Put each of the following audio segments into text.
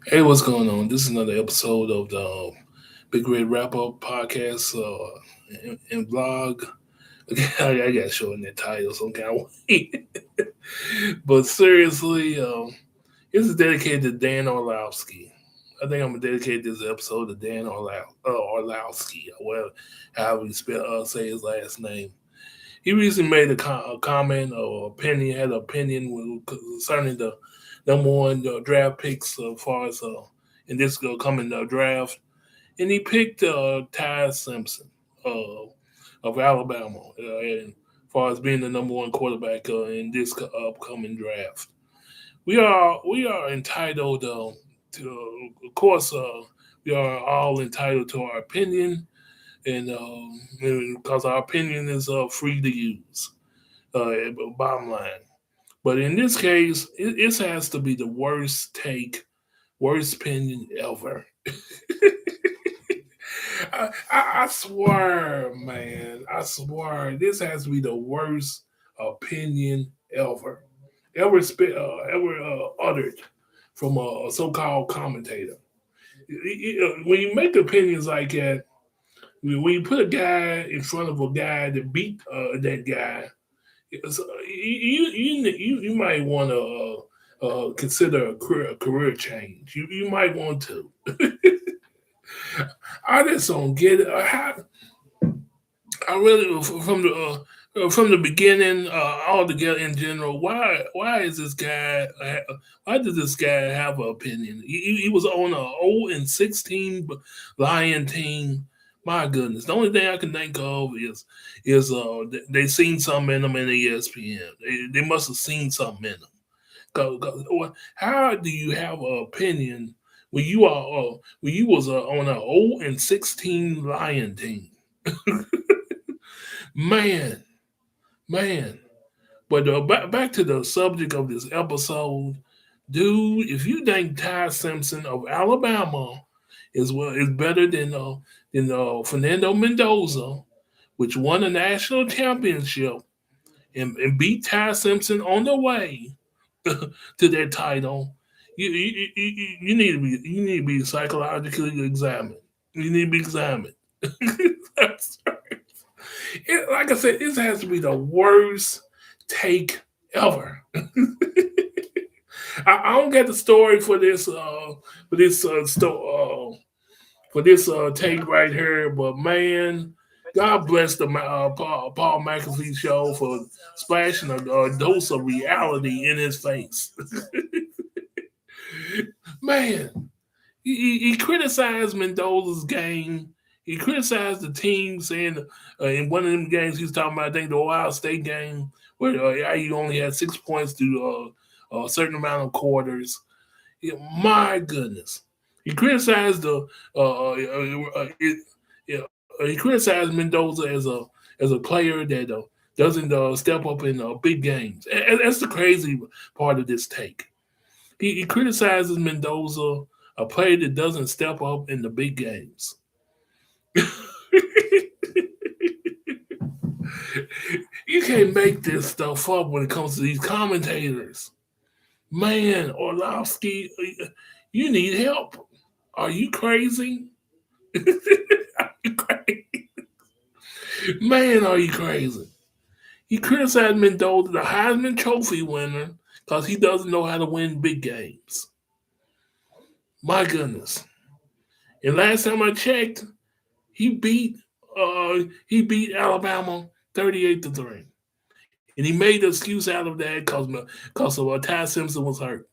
Hey, what's going on? This is another episode of the Big Red Wrap Up podcast and vlog. I got to show in that title some kind of way. But seriously, this is dedicated to Dan Orlowski. I think I'm going to dedicate this episode to Dan Orlowski, or whatever, however you say his last name. He recently made a comment or opinion, had an opinion concerning the number one draft picks as far as in this coming draft, and he picked Ty Simpson of Alabama, and as far as being the number one quarterback in this upcoming draft. We are entitled to, of course, we are all entitled to our opinion, and because our opinion is free to use. Bottom line. But in this case, it has to be the worst take, worst opinion ever. I swear, man, I swear, this has to be the worst opinion ever uttered from a so-called commentator. When you make opinions like that, when you put a guy in front of a guy that beat that guy, you might want to consider a career change. You might want to. I just don't get it. I really from the beginning, all together in general. Why is this guy? Why does this guy have an opinion? He was on a 0-16 Lion team. My goodness, the only thing I can think of is they seen something in him in the ESPN. They must have seen something in him. How do you have an opinion when you was on a 0-16 Lion team? Man, man. But back to the subject of this episode, dude. If you think Ty Simpson of Alabama is better than Fernando Mendoza, which won a national championship and beat Ty Simpson on the way to their title, you need to be psychologically examined. You need to be examined. Like I said, this has to be the worst take ever. I don't get the story for this take right here, but man, God bless the Paul McAfee show for splashing a dose of reality in his face. Man, he criticized Mendoza's game. He criticized the team, saying in one of them games he was talking about, I think the Ohio State game, where IU only had 6 points through a certain amount of quarters. Yeah, my goodness, he criticized he criticized Mendoza as a player that doesn't step up in big games. And that's the crazy part of this take. He criticizes Mendoza, a player that doesn't step up in the big games. You can't make this stuff up when it comes to these commentators. Man, Orlovsky, you need help. Are you crazy? Are you crazy? Man, are you crazy? He criticized Mendoza, the Heisman Trophy winner, because he doesn't know how to win big games. My goodness. And last time I checked, he beat he beat Alabama 38-3. And he made the excuse out of that because of Ty Simpson was hurt.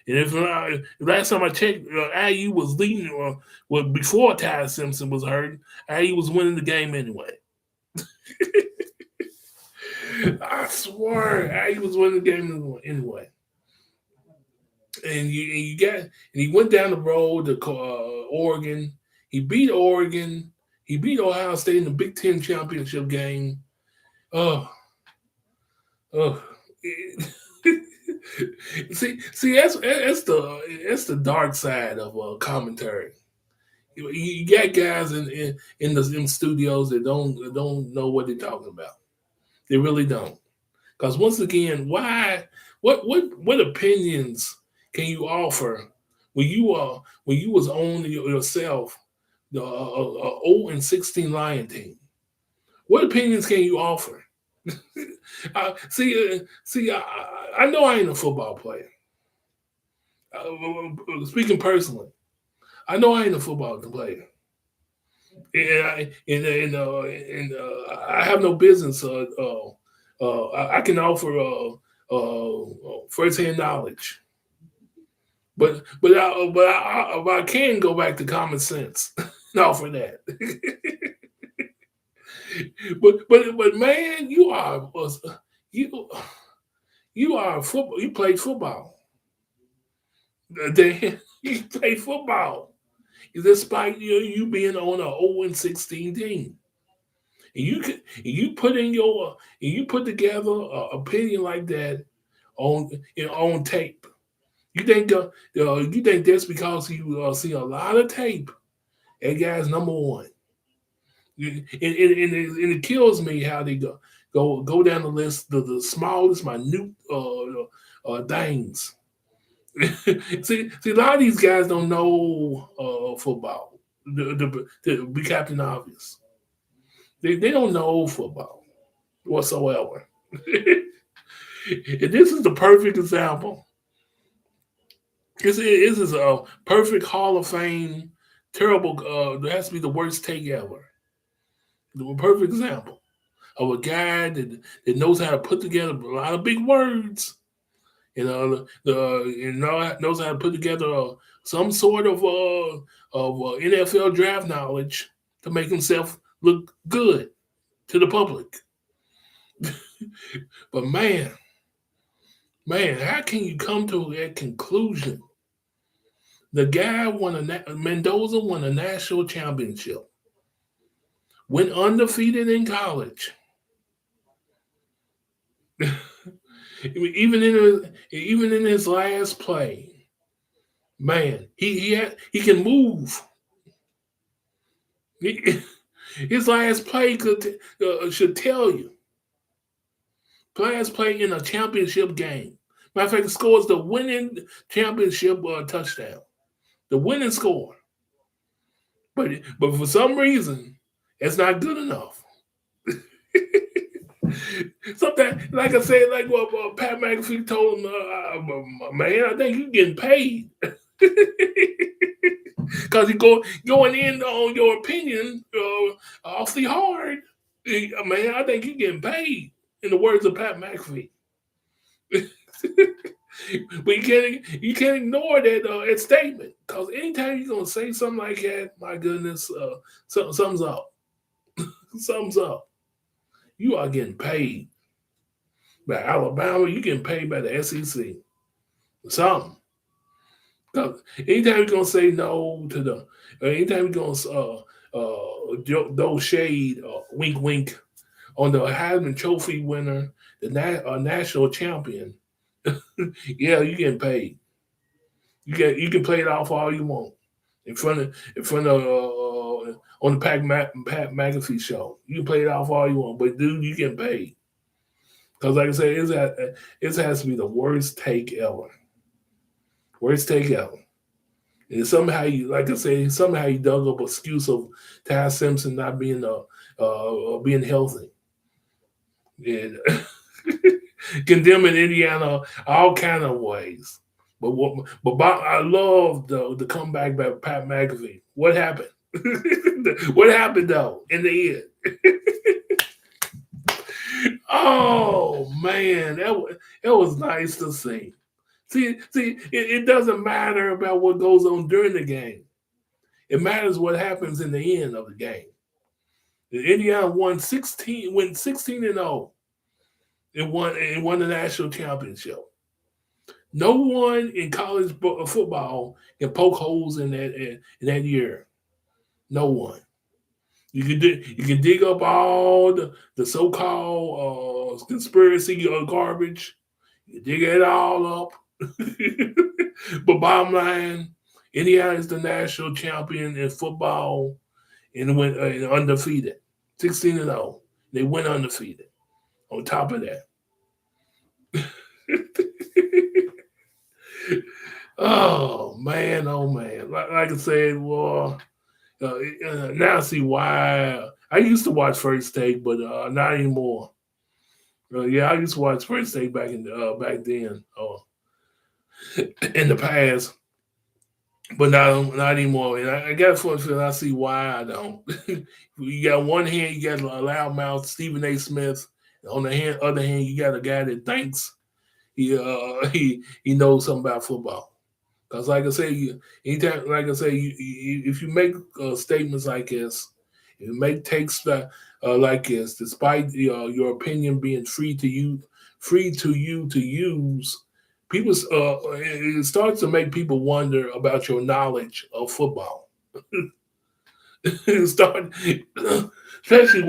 And if last time I checked, IU was leading, before Ty Simpson was hurt, IU was winning the game anyway. I swear, IU was winning the game anyway. And he went down the road to Oregon. He beat Oregon. He beat Ohio State in the Big Ten championship game. Oh, oh. See, that's the dark side of commentary. You got guys in studios that don't know what they're talking about. They really don't. Because once again, why? What opinions can you offer when you was on yourself, the 0-16 Lion team. What opinions can you offer? I know I ain't a football player. Speaking personally, I know I ain't a football player, and I have no business. I can offer firsthand knowledge, but I can go back to common sense and offer that. but man, you you are football. You played football. You played football. Despite you being on a 0-16 team, and you put in and you put together an opinion like that on on tape. You think that's because you see a lot of tape at guys number one. And it kills me how they go down the list, the smallest, minute things. See, a lot of these guys don't know football. To be Captain Obvious, they don't know football whatsoever. And this is the perfect example. This is a perfect Hall of Fame, terrible. It has to be the worst take ever. The perfect example of a guy that knows how to put together a lot of big words. Knows how to put together some sort of NFL draft knowledge to make himself look good to the public. But man, how can you come to that conclusion? The guy Mendoza won a national championship, went undefeated in college. Even in his last play, man, he can move. His last play should tell you. Last play in a championship game. Matter of fact, scores the winning championship touchdown, the winning score. But for some reason, it's not good enough. Sometimes, like I said, like what Pat McAfee told him, man, I think you're getting paid. Because you going in on your opinion awfully hard. Man, I think you're getting paid, in the words of Pat McAfee. But you can't ignore that statement, because anytime you're gonna say something like that, my goodness, something's up. Something's up. You are getting paid by Alabama. You getting paid by the SEC. Something. 'Cause anytime you're gonna say no to anytime you're gonna those shade, wink wink, on the Heisman Trophy winner, the national champion, yeah, you getting paid. You can play it off all you want in front of on the Pat McAfee show. You can play it off all you want, but dude, you getting paid. Because like I said, it has to be the worst take ever. Worst take ever. And somehow like I say, somehow you dug up an excuse of Ty Simpson not being healthy, and condemning Indiana all kind of ways. But I love the comeback by Pat McAfee. What happened? What happened though in the end? Oh man, that was nice to see. It doesn't matter about what goes on during the game. It matters what happens in the end of the game. Indiana went 16-0, and won the national championship. No one in college football can poke holes in that year. No one. You can dig up all the so-called conspiracy garbage. You dig it all up. But bottom line, Indiana is the national champion in football and went undefeated, 16-0. They went undefeated. On top of that, Oh man, oh man. Like I said, well, now I see why. I used to watch First Take, but not anymore. Yeah, I used to watch First Take back then, in the past, but not anymore. And I got a feeling I see why I don't. You got one hand, you got a loudmouth Stephen A. Smith. On the other hand, you got a guy that thinks he knows something about football. Because, like I say, anytime, like I say, if you make statements like this, you make takes like this, despite your opinion being free to you to use, people it starts to make people wonder about your knowledge of football. Start, especially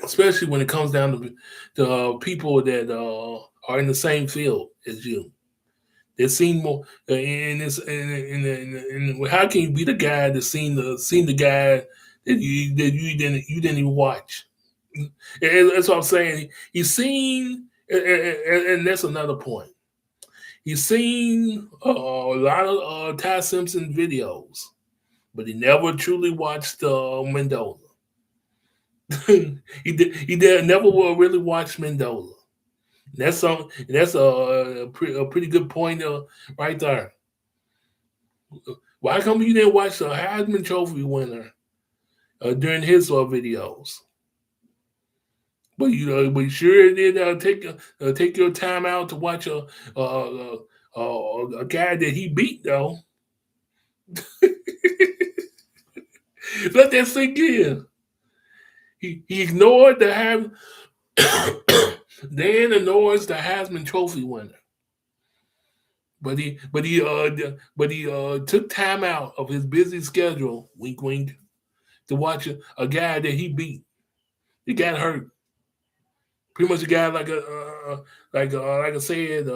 especially when it comes down to people that are in the same field as you. They've seen more, and it's and how can you be the guy that seen the guy that you didn't even watch? And that's what I'm saying. He's seen, and that's another point. He's seen a lot of Ty Simpson videos, but he never truly watched Mendoza. He did never will really watch Mendoza. That's a pretty good point right there. Why come you didn't watch the Heisman Trophy winner during his videos? But you sure did take your time out to watch a guy that he beat though. Let that sink in. He ignored the Dan ignores the Heisman Trophy winner. But he took time out of his busy schedule, wink wink, to watch a guy that he beat. He got hurt. Pretty much a guy like I said.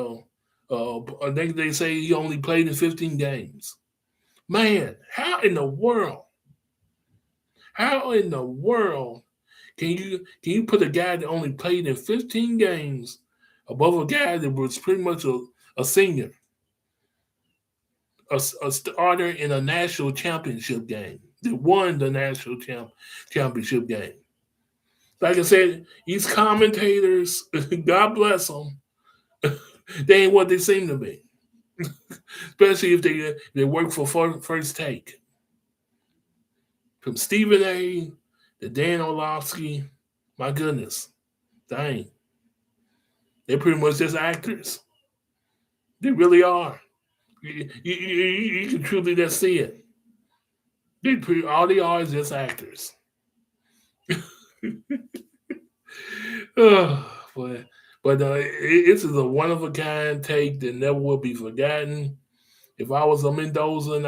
I think they say he only played in 15 games. Man, how in the world? How in the world can you put a guy that only played in 15 games above a guy that was pretty much a senior, a starter in a national championship game that won the national championship game? Like I said, these commentators, God bless them, they ain't what they seem to be. Especially if they work for First Take. From Stephen A. to Dan Orlovsky, my goodness, dang, they're pretty much just actors. They really are. You can truly just see it. All they are is just actors. Oh, but this is a one of a kind take that never will be forgotten. If I was a Mendoza and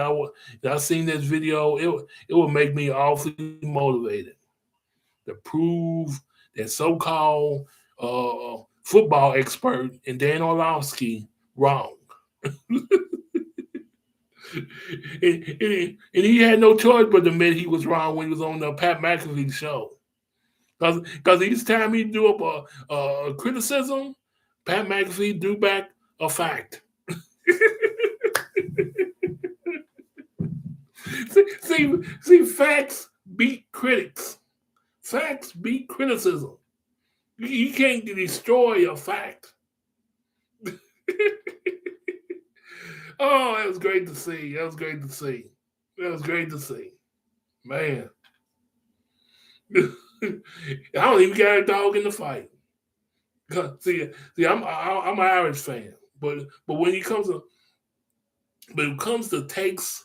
I seen this video, it would make me awfully motivated to prove that so-called football expert and Dan Orlovsky wrong. And he had no choice but to admit he was wrong when he was on the Pat McAfee show. Because each time he do up a criticism, Pat McAfee do back a fact. see, facts beat critics. Facts beat criticism. You can't destroy a fact. Oh, that was great to see. That was great to see. That was great to see. Man. I don't even got a dog in the fight. See, I'm an Irish fan, but when it comes to takes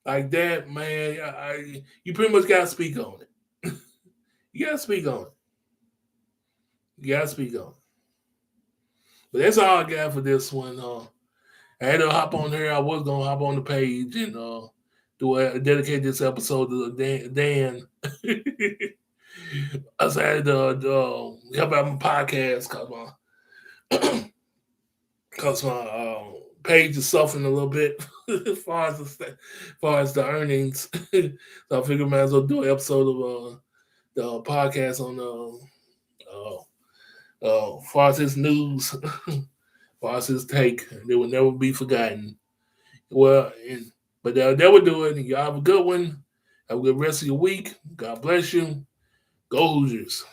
like that, man, you pretty much gotta speak on it. You gotta speak on it. You gotta speak on it. But that's all I got for this one. I had to hop on here. I was gonna hop on the page and dedicate this episode to Dan. I decided to help out my podcast because my page is suffering a little bit as far as the earnings. So I figured I might as well do an episode of the podcast on as far as this news was his take. They will never be forgotten. Well, but that would do it. Y'all have a good one. Have a good rest of your week. God bless you. Go Hoosiers.